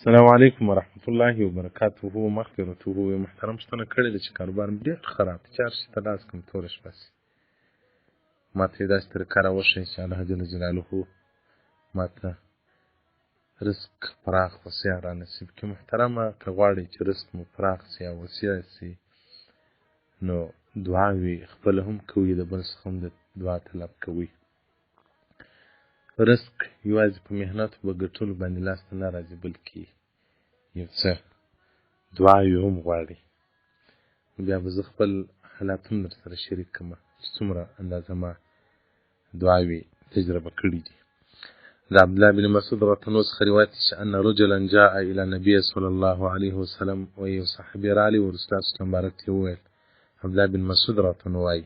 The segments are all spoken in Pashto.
السلام علیکم ورحمت الله وبرکاته مغفرته. یو محترم شتنه کړې ده چې کاروبار مې ډېر خراب دی، چې هر شي ته لاس کړم توره شپه سي. ما ته یې داسې طریقه راوښیي چې الله جل جلاله ما ته رزق پراخ وسع را نصیب کړي. محترمه که غواړئ چې رزق مو پراخ سي او وسع سي نو دعاوې خپله هم کوئ، د بل څخه هم د دعا طلب کوئ. رزق یوازې په محنتو به ګټلو باندې لاسته نه راځي، بلکې یو څه دعاوې هم غواړي. بیا به زه خپل حالات هم در سره شریک کړم چې څومره اندازه ما دعاوې تجربه کړي دي. د عبدالله بن مسعود رضی الله څخه روایت دی چې ان رجلا جاء الى النبي صلی الله علیه وسلم، و یو صحابي راغلی و رسول الله صلی الله علیه وسلم مبارک ته وویل، عبدالله بن مسعود راته وایي،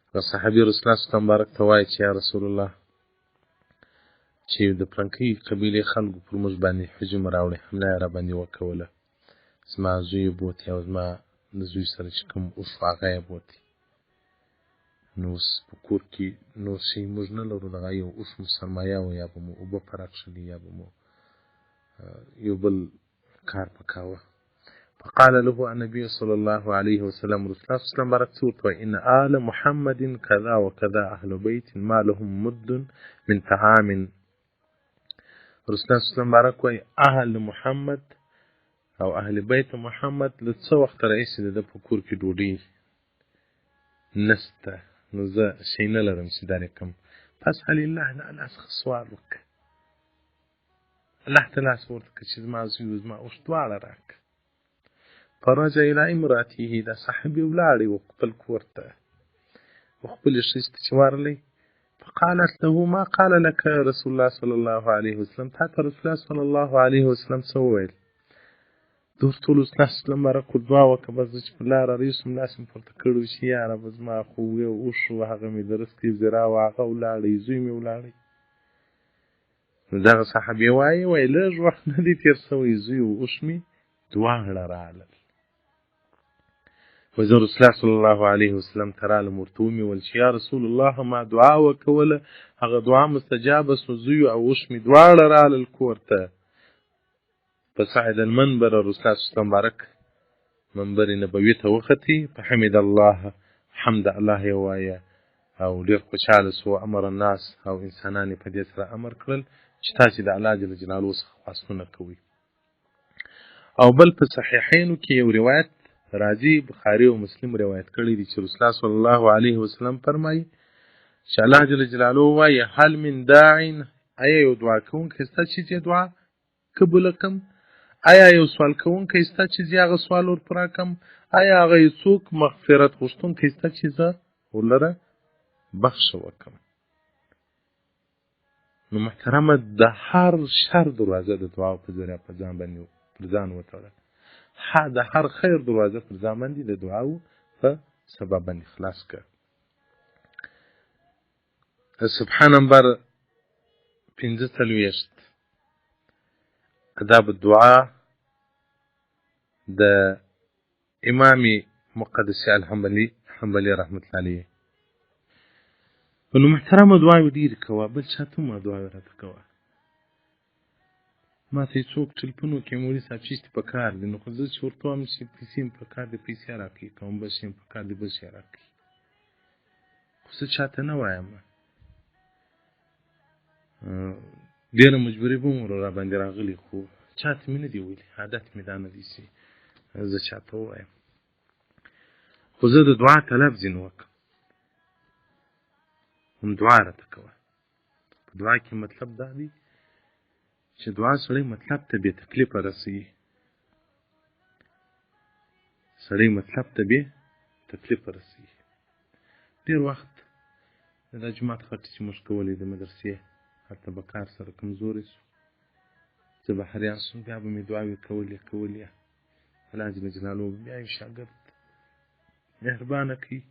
هغه صحابي رسول الله صلی الله علیه وسلم مبارک ته وایي چې یا رسول الله، چې د پلنکۍ قبیلې خلکو پر موږ باندې هجوم راوړی، حمله یې را باندې وکوله. زما زوی یې بوتي او زما د زوی سره چې کوم اوښ و هغه یې بوتي. نو اوس په کور کې نور شی موږ نه لرو، دغه یو اوښ مو سرمایه و، یا به مو اوبه پراخښلي، یا به مو یو بل کار پکاوه. فقال له النبي صلى الله عليه وسلم، رسول الله صلى الله عليه وسلم بارك ته ان آل محمد كذا وكذا اهل بيت ما لهم مد من طعام. رسول الله صلی الله علیه وسلم بارک وایي اهل محمد او اهل بیت محمد له څه وخت راهیسې د ده په کور کې ډوډۍ نسته، نو زه شی نه لرم چې در یې کړم. فاسأل الله، د الله څخه سوال وکړه، الله ته لاس ورته کړه چې زما زوی و زما اوښ دواړه راکړه. فرجع الى امرأته، دا صحابي ولاړی و خپل کور ته، و خپلې ښځې ته چې ورغلی. فقالت له ما قال لك رسول الله صلى الله عليه وسلم، تا ته رسول الله صلى الله عليه وسلم څه وویل؟ د ورته وویل رسول الله صلی الله علیه وسلم بارک دعا وکړه، بس زه چې پر لاره رایوسم لاس مې پورته کړی و چې یا ربه زما خو یو اوښ و، هغه مې د رزق ذریعه و، هغه ولاړی، زوی مې ولاړی. نو دغه صحابي وایي لږ وخت نه دی تېر شوی، زوی و اوښ مې دواړه راغلل. وزه رسول الله صلی الله علیه وسلم ته رالم، ورته ومې ویل چې یا رسول الله، ما دعا وکوله، هغه دعا مستجابه سو، زوی او اوښ مې دواړه رالل کور ته. فصعد المنبر، رسول الله صلی الله علیه وسلم مبارک منبر نبوي ته وختي، فحمد الله، حمد الله یې ووایه او ډېر خوشحاله سو. امر الناس، او انسانان یې په دې سره امر کړل چې تاسې د الله جل جلاله څخه خواستونه کوئ. او بل په صحیحینو کې یو روایت راځي، بخاري او مسلم روایت کړی دی چې رسول الله صلی الله علیه وسلم فرمایي چې الله جل جلاله وایي هل من داع، آیا یو دعا کوونکی شته چې دعا قبوله کړم؟ آیا یو سوال کوونکی شته چې زه هغه سوال ورپوره کړم؟ آیا هغه یو څوک مغفرت غوښتونکی شته چې زه ورلره بخښه وکړم؟ نو محترمه، د هر شر دروازه د دعا په ذریعه په ځان باندې پر ځان وتړه، د هر خیر دروازه پر ځان باندې د دعاو په سبب باندې خلاص کړه. سبحان نمبر 45 آداب الدعاء د امام مقدسي الحنبلي رحمت الله علیه. نو محترمه، دعاوې ډېرې کوه، بل چاته هم دعاوې راته کوه. ما ته یې څوک ټلیفون وکړي مولوي صاحب چیستې په کار دی، نو خو زه چې ورته وایم چې پیسې مې په کار دی، پیسې راکړي، کوم بل شی مې په کار دی، بل شی راکړي. خو زه چاته نه وایم، ډېره مجبوري به مو را باندې راغلي، خو چاته مې نه دي ویلي، عادت مې دا نه دی چې زه چاته ووایم. خو زه د دعا طلب ځینې وکړم، هم دعا راته کوه. په دعا کې مطلب دا دی چې دعا سړی مطلب ته بې تکلیفه رسوي، سړی مطلب ته بې تکلیفه رسوي. ډېر وخت دا جومات خټې چې موږ کولې د مدرسې، هلته به کار سره کمزوری سو، زه بهریان سوم، بیا به مې دعاوې کولې. الله جل جلاله بیا یو شاګرد مهربانه کوي،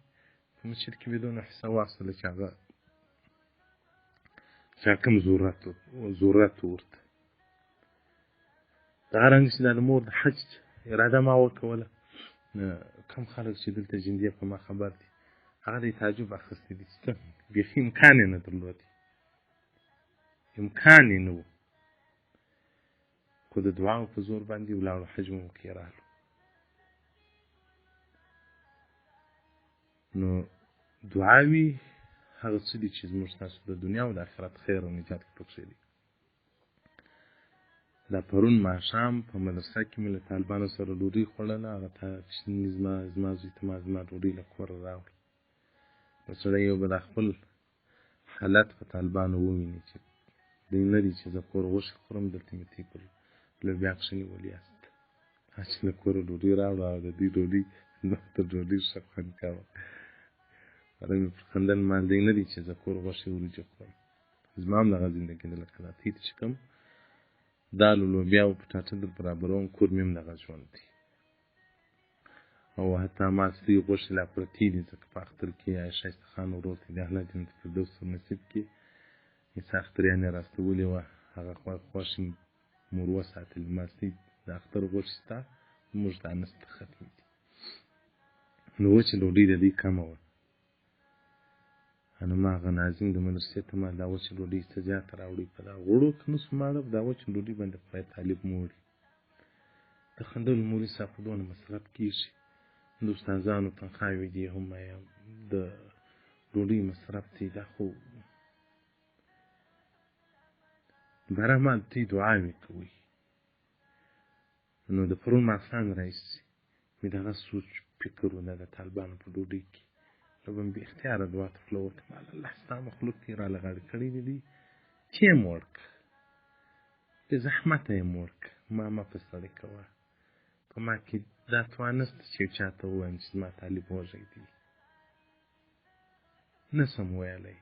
په مسجد کې مې دونه حصه واخیستله چې هغه کوم ضرورت ورته. دغه رنګه چې دا د مور د حج اراده ما وکوله، کم خلک چې دلته جندې په ما خبر دي، هغه د تعجب اخیستی دي چې ته بیخي امکان یې نه درلودی، امکان یې نه و. خو د دعاو په زور باندې ولاړو حج مو کې رالو. نو دعاوي هغه څه دي چې زموږ ستاسو د دنیا او د آخرت خیر او نجات کې پکښې دي. دا پرون ماښام په مدرسه کې مې له طالبانو سره ډوډۍ خوړله. هغه زما زوی ته زما ډوډۍ له کوره راوړه. نو سړی یو به دا خپل حالت په طالبانو وویني چې دوی نه دي چې زه کور غوښې خورم، دلته مې تې په لوبیا کښې نیولي یاست. چې له کوره ډوډۍ راوړه او د دوی ډوډۍ زما تر ډوډۍ ښه خوند کاوه. هغه مې پر خندل ما دوی نه دي چې زه کور غوښې وریجې خورم. زما هم دغه زندګي ده لکه دا تې ته چې کوم دال و لوبیا او پټاټه در برابروم، کور مې هم دغه ژوند دی. او حتی ما سرې غوښې لا پرتې دي، ځکه په اختر کې ښایسته خان ورور ته د الله جنت الفردوس نصیب کړي عیسی اختریانې راستولې وه. هغه خوښې مور وساتلې. ما سرې د اختر غوښې ستا زموږ دا نسته ختمې دي. نو وچې ډوډۍ د دوی کمه وه. نو ما هغه ناظم د مدرسې ته ما دا وچه ډوډۍ څه زیاته راوړئ، په دا غوړو که نه سو ماړه په دا وچه ډوډۍ باندې خدای طالب موړي. د خندلو مولوي صاحب په دونه مصرف کېږي، د استادانو تنخواوې دي هم د ډوډۍ مصرف دی. دا خو برحمال تی دعاوې کوئ. نو د پرون ماښام راهیسې مې دغه سوچ فکر و د طالبانو په ډوډۍ کې نو به مې بې اختیاره دعا ته خوله وکړم، الله ستا مخلوق دې راله غاړې کړی دي دوی چې یې موړ کړه، بې زحمته یې موړ کړه، ما مه په ستړې کوه. په ما کې دا توان نشته چې یو چا ته ووایم چې زما طالب وږی دی. نه شم ویلی،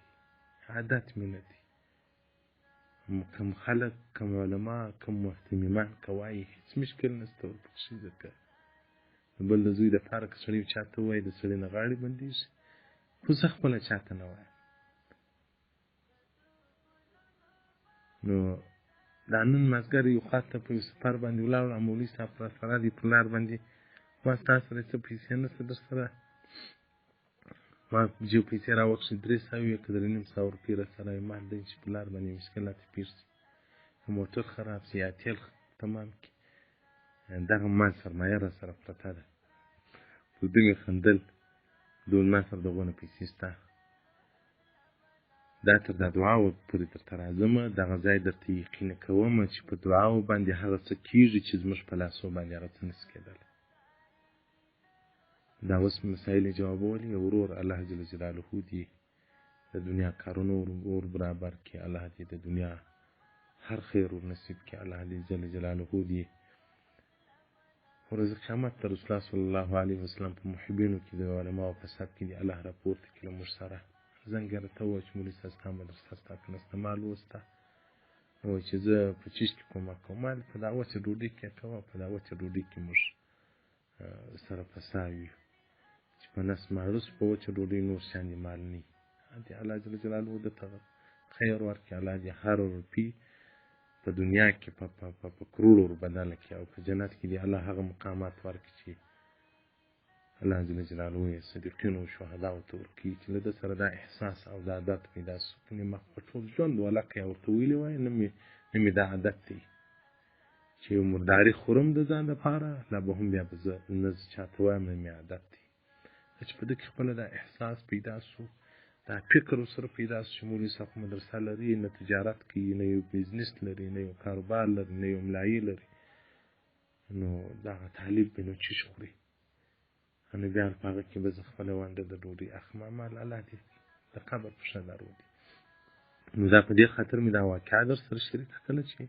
عادت مې نه دی. کم خلک، کم علما، کم محتمیمان که وایي هېڅ مشکل نشته ورپکښې. ځکه د بل د زوی دپاره که سړی یو چا ته ووایي د سړي نه غاړې بندېږي. خو زه خپله چا ته نه وایم. نو دا نن مازدیګر یو خوا ته په یو سفر باندې ولاړو، مولوي صاحب راسره دي په لار باندې. ما ستا سره څه پیسې نشته در سره؟ ما جیب پیسې راوکښې 300 یا که 3.5 روپۍ راسره وي. ما دی چې په لار باندې مشکلات پېښ شي، که موټر خراب شي یا تیل تمام کړي، دغه ما سرمایه راسره پرته ده. په ده مې خندل، دوی ما سره دغونه پیسې شته، دا تر دا دعاو پورې درته راځمه، دغه ځای درته یقیني کومه چې په دعاو باندې هغه څه کېږي چې زموږ په لاسو باندې هغه څه نشي کېدلی. دا اوس مسایل یې جوابولي. ورور الله جل جلاله دې د دنیا کارونو ور برابر کړي، الله دې د دنیا هر خیر ور نصیب کړي، الله دې جل جلاله دې ورځ قیامت ته رسول الله صلی الله علیه وسلم په محبینو کې د علماو په صف کې دې الله راپورته کړي له موږ سره. زنګ یې راته وویل چې مولوي صاحب ستا مدرسه ستا که نشته ما لوسته. وایي چې زه په چیش کې کومک کوم. ما په دا وچه ډوډۍ کې کوه، په دا وچه ډوډۍ کې موږ سره په سا وي چې په نس ماړه سو، په وچه ډوډۍ نور شیان دې مال نه وي. دې الله جل جلاله درته خیر ورکړي، الله دې هر روپۍ په دنیا کې په کروړو ور بدله کړي، او په جنت کې دې الله هغه مقامات ورکړي چې الله جل جلاله یې صدیقینو او شهداو ته ورکوي، چې له ده سره دا احساس او دا عادت پیدا شو. کنې ما په ټول ژوند ولکه یې ورته ویلې وای، نه مې دا عادت دی چې یو مرداري خورم د ځان دپاره، لا به هم بیا به زه نه چا ته وایم، نه مې عادت دی. چې په ده کې خپله دا احساس پیدا شو، دا فکر ورسره پیدا شو چې مولوي صاحب مدرسه لري، نه تجارت کوي، نه یو بزنس لري، نه یو کاروبار لري، نه یو ملایي لري، نو دغه طالب به نو چیش خوري؟ نو بیا په هغه کې به زه خپله ونډه د ډوډۍ اخلم. مال الله دې د قبر په ښه لار ودي. نو دا په دې خاطر مې دا واقعه در سره شریکه کړله چې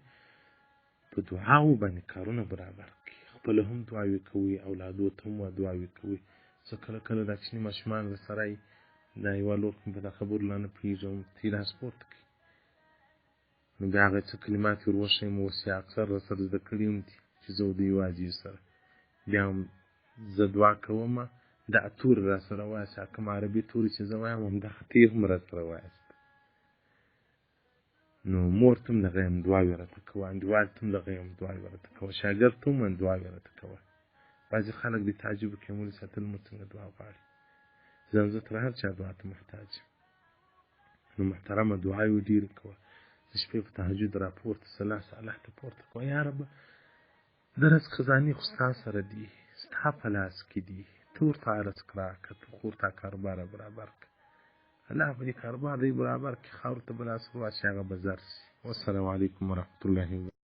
په دعاو باندې کارونه برابر کړي. خپله هم دعاوې کوئ، اولادو ته هم دعاوې کوئ. زه کله کله دا کوچني ماشومان راسره وي، دا یوه لور په دا خبرو لا نه پوهېږم، تی لاس پورته کوي، نو بیا هغه څه کلمات یې ور وښیم، اوس یې اکثر راسره زده کړي هم دي چې زه د یوازې سره بیا هم زه دعا کوم، دا تورې را سره وایاست، کوم عربي تورې چې زه وایم همدغه ته هم را سره وایاست. نو مور ته هم دغه یم دعاوې راته کوه، انډیوال ته هم دغه یم دعاوې راته کوه، شاګرد ته هم دعاوې راته کوه. بعضې خلک دې تعجب وکړي مولوي صاحب ته لمونځ څنګه دعا غواړي؟ زه تر هر چا دعا ته محتاج یم. نو محترمه دعاوې ډېرې کوه. د شپې په تهجد راپورته شه، لاس الله ته پورته کوه، یا رب د رزق خزانې خو ستا سره دي، ستا په لاس کې دي. ته ورته رزق راکړه، ته خو ورته کاروبار برابر کړه. الله به دې کاروبار دی برابر کړي، خاورو ته به لاس ور واچوي، هغه به زر شي. والسلام علیکم ورحمة الله وبرکاته.